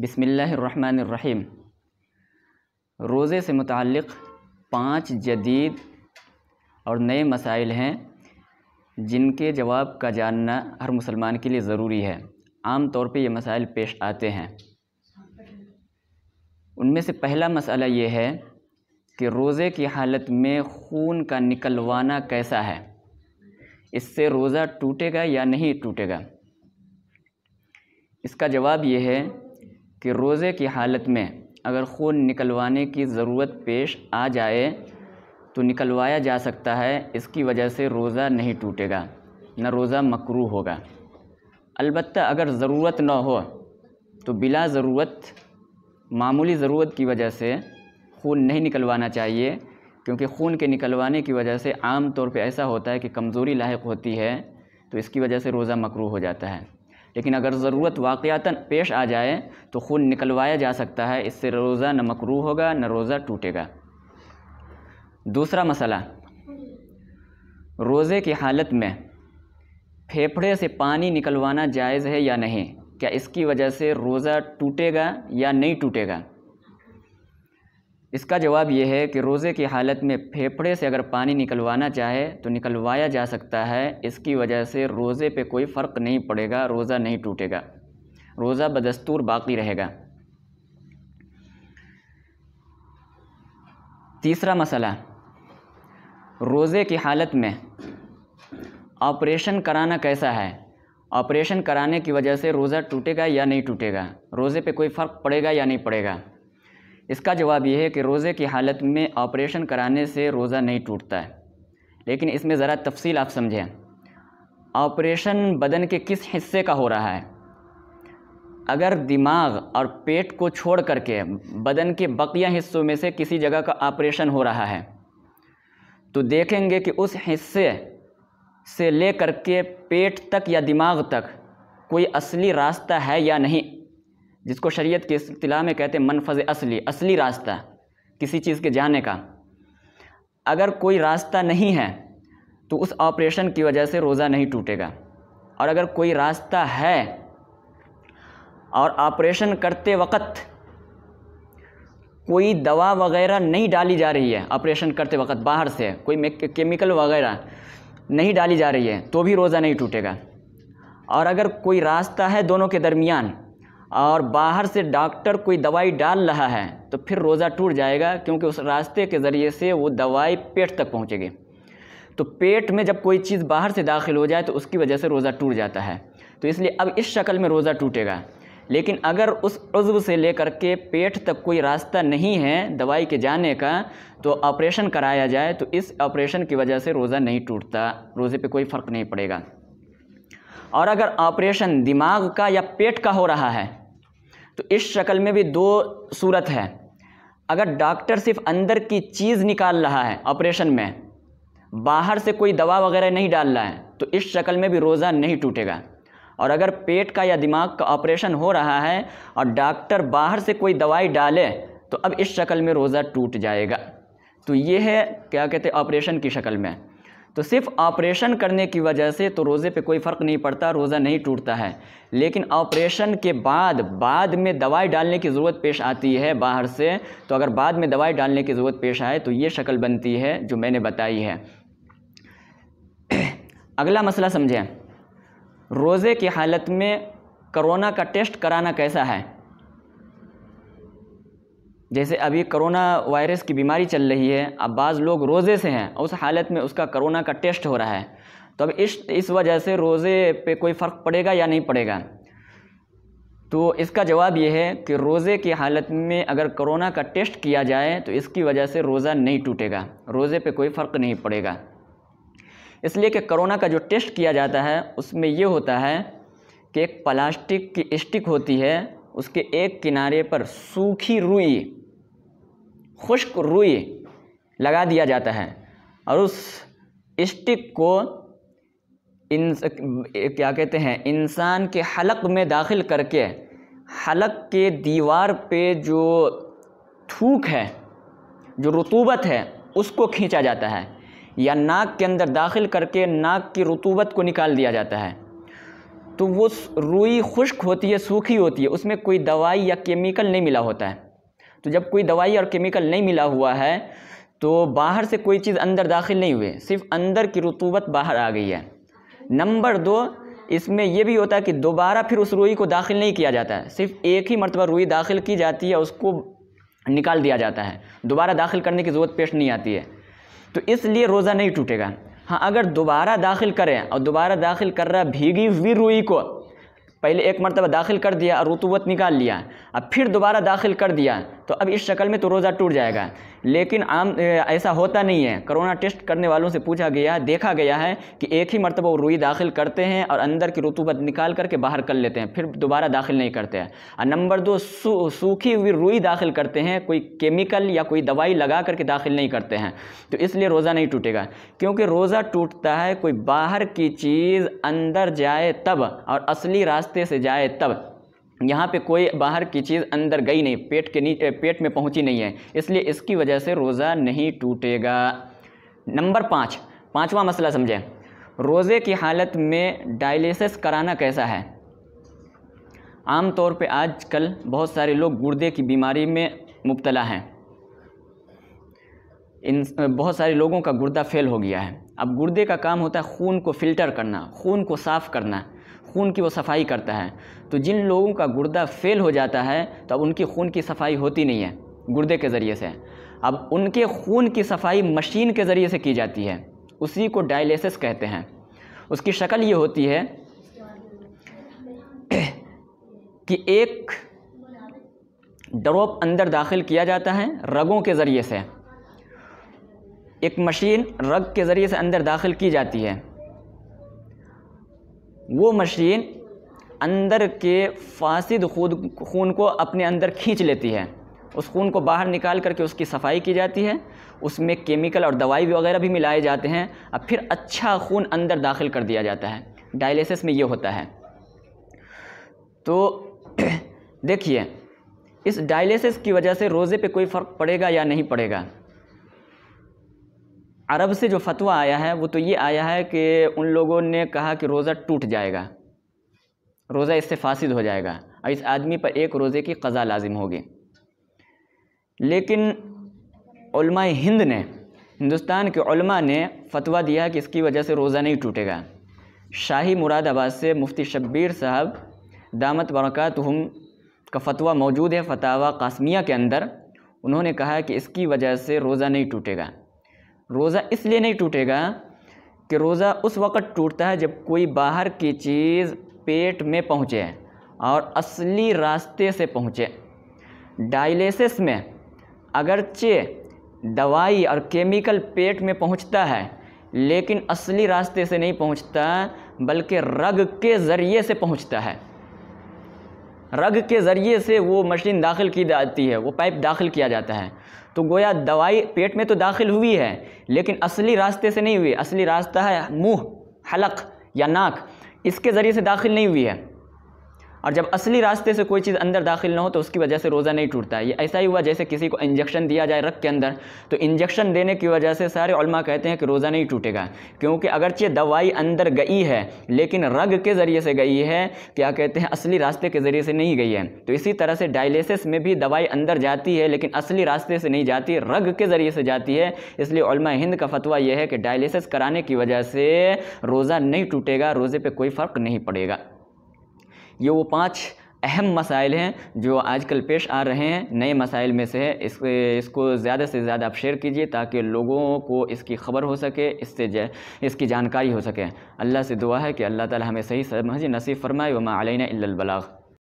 بسم اللہ الرحمن الرحیم۔ روزے سے متعلق 5 جدید اور نئے مسائل ہیں جن کے جواب کا جاننا ہر مسلمان کے لیے ضروری ہے۔ عام طور پہ یہ مسائل پیش آتے ہیں۔ ان میں سے پہلا مسئلہ یہ ہے کہ روزے کی حالت میں خون کا نکلوانا کیسا ہے، اس سے روزہ ٹوٹے گا یا نہیں ٹوٹے گا؟ اس کا جواب یہ ہے کہ روزے کی حالت میں اگر خون نکلوانے کی ضرورت پیش آ جائے تو نکلوایا جا سکتا ہے، اس کی وجہ سے روزہ نہیں ٹوٹے گا، نہ روزہ مکروہ ہوگا۔ البتہ اگر ضرورت نہ ہو تو بلا ضرورت، معمولی ضرورت کی وجہ سے خون نہیں نکلوانا چاہیے، کیونکہ خون کے نکلوانے کی وجہ سے عام طور پہ ایسا ہوتا ہے کہ کمزوری لاحق ہوتی ہے، تو اس کی وجہ سے روزہ مکروہ ہو جاتا ہے۔ لیکن اگر ضرورت واقعتاً پیش آ جائے تو خون نکلوایا جا سکتا ہے، اس سے روزہ نہ مکروہ ہوگا نہ روزہ ٹوٹے گا۔ دوسرا مسئلہ، روزے کی حالت میں پھیپھڑے سے پانی نکلوانا جائز ہے یا نہیں؟ کیا اس کی وجہ سے روزہ ٹوٹے گا یا نہیں ٹوٹے گا؟ اس کا جواب یہ ہے کہ روزے کی حالت میں پھیپھڑے سے اگر پانی نکلوانا چاہے تو نکلوایا جا سکتا ہے، اس کی وجہ سے روزے پہ کوئی فرق نہیں پڑے گا، روزہ نہیں ٹوٹے گا، روزہ بدستور باقی رہے گا۔ تیسرا مسئلہ، روزے کی حالت میں آپریشن کرانا کیسا ہے؟ آپریشن کرانے کی وجہ سے روزہ ٹوٹے گا یا نہیں ٹوٹے گا؟ روزے پہ کوئی فرق پڑے گا یا نہیں پڑے گا؟ اس کا جواب یہ ہے کہ روزے کی حالت میں آپریشن کرانے سے روزہ نہیں ٹوٹتا ہے، لیکن اس میں ذرا تفصیل آپ سمجھیں۔ آپریشن بدن کے کس حصے کا ہو رہا ہے؟ اگر دماغ اور پیٹ کو چھوڑ کر کے بدن کے بقیہ حصوں میں سے کسی جگہ کا آپریشن ہو رہا ہے تو دیکھیں گے کہ اس حصے سے لے کر کے پیٹ تک یا دماغ تک کوئی اصلی راستہ ہے یا نہیں، جس کو شریعت کی اصطلاح میں کہتے ہیں منفذ اصلی راستہ کسی چیز کے جانے کا۔ اگر کوئی راستہ نہیں ہے تو اس آپریشن کی وجہ سے روزہ نہیں ٹوٹے گا، اور اگر کوئی راستہ ہے اور آپریشن کرتے وقت کوئی دوا وغیرہ نہیں ڈالی جا رہی ہے، آپریشن کرتے وقت باہر سے کوئی کیمیکل وغیرہ نہیں ڈالی جا رہی ہے تو بھی روزہ نہیں ٹوٹے گا۔ اور اگر کوئی راستہ ہے دونوں کے درمیان اور باہر سے ڈاکٹر کوئی دوائی ڈال رہا ہے تو پھر روزہ ٹوٹ جائے گا، کیونکہ اس راستے کے ذریعے سے وہ دوائی پیٹ تک پہنچے گی۔ تو پیٹ میں جب کوئی چیز باہر سے داخل ہو جائے تو اس کی وجہ سے روزہ ٹوٹ جاتا ہے، تو اس لیے اب اس شکل میں روزہ ٹوٹے گا۔ لیکن اگر اس عضو سے لے کر کے پیٹ تک کوئی راستہ نہیں ہے دوائی کے جانے کا تو آپریشن کرایا جائے تو اس آپریشن کی وجہ سے روزہ نہیں ٹوٹتا، روزے پہ کوئی فرق نہیں پڑے گا۔ اور اگر آپریشن دماغ کا یا پیٹ کا ہو رہا ہے تو اس شکل میں بھی 2 صورت ہے۔ اگر ڈاکٹر صرف اندر کی چیز نکال رہا ہے آپریشن میں، باہر سے کوئی دوا وغیرہ نہیں ڈال رہا ہے تو اس شکل میں بھی روزہ نہیں ٹوٹے گا۔ اور اگر پیٹ کا یا دماغ کا آپریشن ہو رہا ہے اور ڈاکٹر باہر سے کوئی دوائی ڈالے تو اب اس شکل میں روزہ ٹوٹ جائے گا۔ تو یہ ہے کیا کہتے ہیں آپریشن کی شکل میں۔ تو صرف آپریشن کرنے کی وجہ سے تو روزے پہ کوئی فرق نہیں پڑتا، روزہ نہیں ٹوٹتا ہے۔ لیکن آپریشن کے بعد میں دوائی ڈالنے کی ضرورت پیش آتی ہے باہر سے، تو اگر بعد میں دوائی ڈالنے کی ضرورت پیش آئے تو یہ شکل بنتی ہے جو میں نے بتائی ہے۔ اگلا مسئلہ سمجھیں، روزے کی حالت میں کرونا کا ٹیسٹ کرانا کیسا ہے؟ جیسے ابھی کرونا وائرس کی بیماری چل رہی ہے، اب بعض لوگ روزے سے ہیں اس حالت میں اس کا کرونا کا ٹیسٹ ہو رہا ہے، تو اب اس وجہ سے روزے پہ کوئی فرق پڑے گا یا نہیں پڑے گا؟ تو اس کا جواب یہ ہے کہ روزے کی حالت میں اگر کرونا کا ٹیسٹ کیا جائے تو اس کی وجہ سے روزہ نہیں ٹوٹے گا، روزے پہ کوئی فرق نہیں پڑے گا۔ اس لیے کہ کرونا کا جو ٹیسٹ کیا جاتا ہے اس میں یہ ہوتا ہے کہ ایک پلاسٹک کی اسٹک ہوتی ہے، اس کے ایک کنارے پر سوکھی روئی، خشک روئی لگا دیا جاتا ہے، اور اس اسٹک کو کیا کہتے ہیں انسان کے حلق میں داخل کر کے حلق کے دیوار پہ جو تھوک ہے، جو رطوبت ہے، اس کو کھینچا جاتا ہے، یا ناک کے اندر داخل کر کے ناک کی رطوبت کو نکال دیا جاتا ہے۔ تو وہ روئی خشک ہوتی ہے، سوکھی ہوتی ہے، اس میں کوئی دوائی یا کیمیکل نہیں ملا ہوتا ہے۔ تو جب کوئی دوائی اور کیمیکل نہیں ملا ہوا ہے تو باہر سے کوئی چیز اندر داخل نہیں ہوئی، صرف اندر کی رطوبت باہر آ گئی ہے۔ نمبر 2، اس میں یہ بھی ہوتا ہے کہ دوبارہ پھر اس روئی کو داخل نہیں کیا جاتا ہے، صرف ایک ہی مرتبہ روئی داخل کی جاتی ہے، اس کو نکال دیا جاتا ہے، دوبارہ داخل کرنے کی ضرورت پیش نہیں آتی ہے، تو اس لیے روزہ نہیں ٹوٹے گا۔ ہاں اگر دوبارہ داخل کریں اور دوبارہ داخل کر رہا بھیگی ہوئی روئی کو، پہلے ایک مرتبہ داخل کر دیا اور رطوبت نکال لیا، اب پھر دوبارہ داخل کر دیا، تو اب اس شکل میں تو روزہ ٹوٹ جائے گا۔ لیکن ایسا ہوتا نہیں ہے۔ کرونا ٹیسٹ کرنے والوں سے پوچھا گیا، دیکھا گیا ہے کہ ایک ہی مرتبہ وہ روئی داخل کرتے ہیں اور اندر کی رطوبت نکال کر کے باہر کر لیتے ہیں، پھر دوبارہ داخل نہیں کرتے ہیں۔ اور نمبر 2، سوکھی ہوئی روئی داخل کرتے ہیں، کوئی کیمیکل یا کوئی دوائی لگا کر کے داخل نہیں کرتے ہیں، تو اس لیے روزہ نہیں ٹوٹے گا۔ کیونکہ روزہ ٹوٹتا ہے کوئی باہر کی چیز اندر جائے تب اور اصلی راستے سے جائے تب۔ یہاں پہ کوئی باہر کی چیز اندر گئی نہیں، پیٹ میں پہنچی نہیں ہے، اس لیے اس کی وجہ سے روزہ نہیں ٹوٹے گا۔ نمبر 5، پانچواں مسئلہ سمجھیں، روزے کی حالت میں ڈائلیسس کرانا کیسا ہے؟ عام طور پہ آج کل بہت سارے لوگ گردے کی بیماری میں مبتلا ہیں، بہت سارے لوگوں کا گردہ فیل ہو گیا ہے۔ اب گردے کا کام ہوتا ہے خون کو فلٹر کرنا، خون کو صاف کرنا، خون کی وہ صفائی کرتا ہے۔ تو جن لوگوں کا گردہ فیل ہو جاتا ہے تو اب ان کی خون کی صفائی ہوتی نہیں ہے گردے کے ذریعے سے، اب ان کے خون کی صفائی مشین کے ذریعے سے کی جاتی ہے، اسی کو ڈائلیسس کہتے ہیں۔ اس کی شکل یہ ہوتی ہے کہ ایک ڈراپ اندر داخل کیا جاتا ہے رگوں کے ذریعے سے، ایک مشین رگ کے ذریعے سے اندر داخل کی جاتی ہے، وہ مشین اندر کے فاسد خون کو اپنے اندر کھینچ لیتی ہے، اس خون کو باہر نکال کر کے اس کی صفائی کی جاتی ہے، اس میں کیمیکل اور دوائی وغیرہ بھی ملائے جاتے ہیں، اب پھر اچھا خون اندر داخل کر دیا جاتا ہے۔ ڈائلیسس میں یہ ہوتا ہے۔ تو دیکھیے اس ڈائلیسس کی وجہ سے روزے پہ کوئی فرق پڑے گا یا نہیں پڑے گا؟ عرب سے جو فتویٰ آیا ہے وہ تو یہ آیا ہے کہ ان لوگوں نے کہا کہ روزہ ٹوٹ جائے گا، روزہ اس سے فاسد ہو جائے گا اور اس آدمی پر ایک روزے کی قضا لازم ہوگی۔ لیکن علماء ہند نے، ہندوستان کے علماء نے فتویٰ دیا کہ اس کی وجہ سے روزہ نہیں ٹوٹے گا۔ شاہی مراد آباد سے مفتی شبیر صاحب دامت برکاتہم کا فتویٰ موجود ہے فتاوی قاسمیہ کے اندر، انہوں نے کہا کہ اس کی وجہ سے روزہ نہیں ٹوٹے گا۔ روزہ اس لیے نہیں ٹوٹے گا کہ روزہ اس وقت ٹوٹتا ہے جب کوئی باہر کی چیز پیٹ میں پہنچے اور اصلی راستے سے پہنچے۔ ڈائلیسس میں اگرچہ دوائی اور کیمیکل پیٹ میں پہنچتا ہے لیکن اصلی راستے سے نہیں پہنچتا بلکہ رگ کے ذریعے سے پہنچتا ہے، رگ کے ذریعے سے وہ مشین داخل کی جاتی ہے، وہ پائپ داخل کیا جاتا ہے، تو گویا دوائی پیٹ میں تو داخل ہوئی ہے لیکن اصلی راستے سے نہیں ہوئی، اصلی راستہ ہے منہ، حلق یا ناک، اس کے ذریعے سے داخل نہیں ہوئی ہے۔ اور جب اصلی راستے سے کوئی چیز اندر داخل نہ ہو تو اس کی وجہ سے روزہ نہیں ٹوٹتا ہے۔ یہ ایسا ہی ہوا جیسے کسی کو انجیکشن دیا جائے رگ کے اندر، تو انجیکشن دینے کی وجہ سے سارے علماء کہتے ہیں کہ روزہ نہیں ٹوٹے گا، کیونکہ اگرچہ دوائی اندر گئی ہے لیکن رگ کے ذریعے سے گئی ہے، کیا کہتے ہیں، اصلی راستے کے ذریعے سے نہیں گئی ہے۔ تو اسی طرح سے ڈائلیسس میں بھی دوائی اندر جاتی ہے لیکن اصلی راستے سے نہیں جاتی، رگ کے ذریعے سے جاتی ہے۔ اس لیے علماء ہند کا فتویٰ یہ ہے کہ ڈائلیسس کرانے کی وجہ سے روزہ نہیں ٹوٹے گا، روزے پہ کوئی فرق نہیں پڑے گا۔ یہ وہ 5 اہم مسائل ہیں جو آج کل پیش آ رہے ہیں، نئے مسائل میں سے ہے۔ اس کو زیادہ سے زیادہ آپ شیئر کیجئے تاکہ لوگوں کو اس کی خبر ہو سکے، اس کی جانکاری ہو سکے۔ اللہ سے دعا ہے کہ اللہ تعالی ہمیں صحیح سمجھ نصیب فرمائے۔ وما علینا الا البلاغ۔